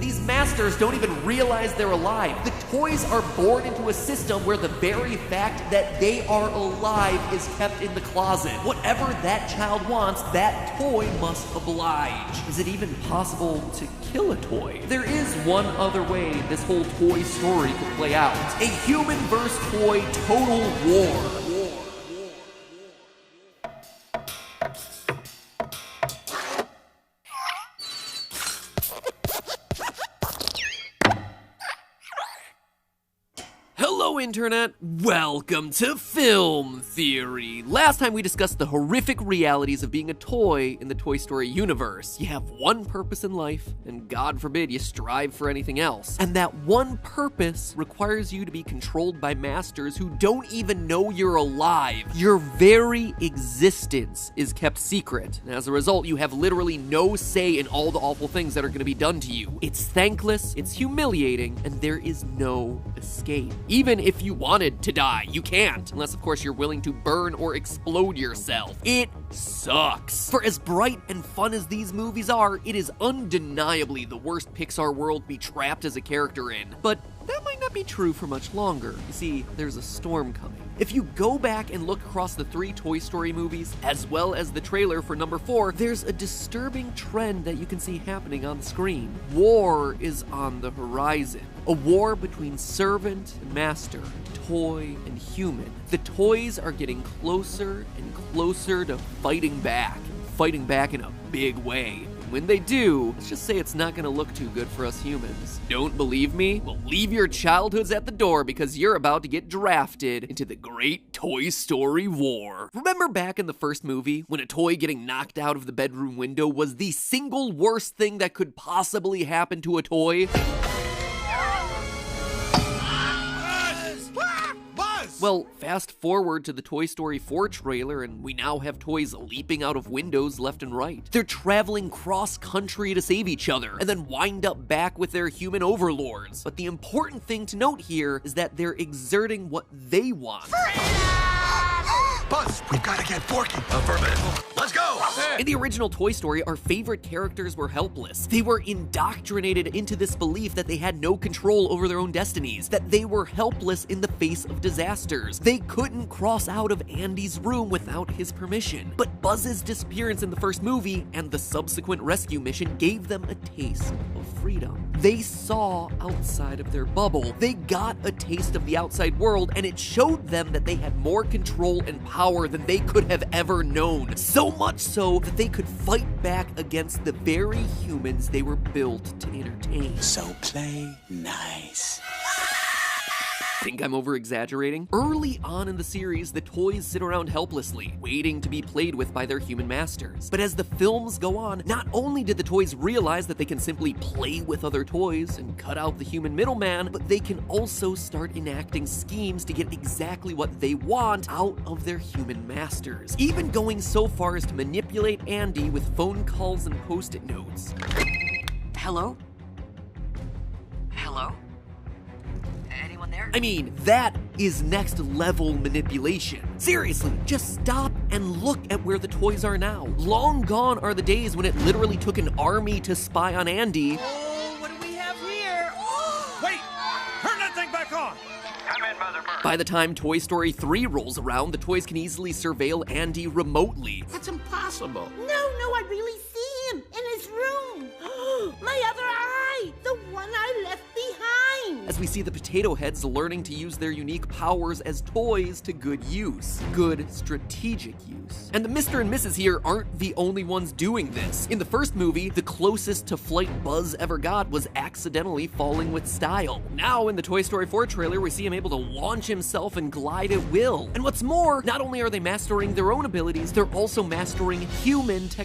These masters don't even realize they're alive. The toys are born into a system where the very fact that they are alive is kept in the closet. Whatever that child wants, that toy must oblige. Is it even possible to kill a toy? There is one other way this whole toy story could play out. A human versus toy total war. Hello, Internet! Welcome to Film Theory! Last time we discussed the horrific realities of being a toy in the Toy Story universe. You have one purpose in life, and God forbid you strive for anything else. And that one purpose requires you to be controlled by masters who don't even know you're alive. Your very existence is kept secret, and as a result, you have literally no say in all the awful things that are going to be done to you. It's thankless, it's humiliating, and there is no escape. Even if you wanted to die, you can't, unless of course you're willing to burn or explode yourself. It sucks. For as bright and fun as these movies are, it is undeniably the worst Pixar world to be trapped as a character in. But that might not be true for much longer. You see, there's a storm coming. If you go back and look across the 3 Toy Story movies, as well as the trailer for number 4, there's a disturbing trend that you can see happening on the screen. War is on the horizon. A war between servant and master, toy and human. The toys are getting closer and closer to fighting back in a big way. When they do, let's just say it's not gonna look too good for us humans. Don't believe me? Well, leave your childhoods at the door because you're about to get drafted into the great Toy Story war. Remember back in the first movie when a toy getting knocked out of the bedroom window was the single worst thing that could possibly happen to a toy? Well, fast forward to the Toy Story 4 trailer and we now have toys leaping out of windows left and right. They're traveling cross-country to save each other and then wind up back with their human overlords. But the important thing to note here is that they're exerting what they want. Buzz, we've got to get Forky. Affirmative. Let's go! In the original Toy Story, our favorite characters were helpless. They were indoctrinated into this belief that they had no control over their own destinies, that they were helpless in the face of disasters. They couldn't cross out of Andy's room without his permission. But Buzz's disappearance in the first movie and the subsequent rescue mission gave them a taste of freedom. They saw outside of their bubble. They got a taste of the outside world, and it showed them that they had more control and power than they could have ever known. So much so that they could fight back against the very humans they were built to entertain. So play nice. Think I'm over-exaggerating? Early on in the series, the toys sit around helplessly, waiting to be played with by their human masters. But as the films go on, not only did the toys realize that they can simply play with other toys and cut out the human middleman, but they can also start enacting schemes to get exactly what they want out of their human masters. Even going so far as to manipulate Andy with phone calls and post-it notes. Hello? Hello? Anyone there? I mean, that is next level manipulation. Seriously, just stop and look at where the toys are now. Long gone are the days when it literally took an army to spy on Andy. Oh, what do we have here? Oh! Wait! Turn that thing back on! Come in, Mother Bird. By the time Toy Story 3 rolls around, the toys can easily surveil Andy remotely. That's impossible. No, I really see him in his room. My other eye, the one I left behind. As we see the Potato Heads learning to use their unique powers as toys to good use. Good strategic use. And the Mr. and Mrs. here aren't the only ones doing this. In the first movie, the closest to flight Buzz ever got was accidentally falling with style. Now in the Toy Story 4 trailer, we see him able to launch himself and glide at will. And what's more, not only are they mastering their own abilities, they're also mastering human technology.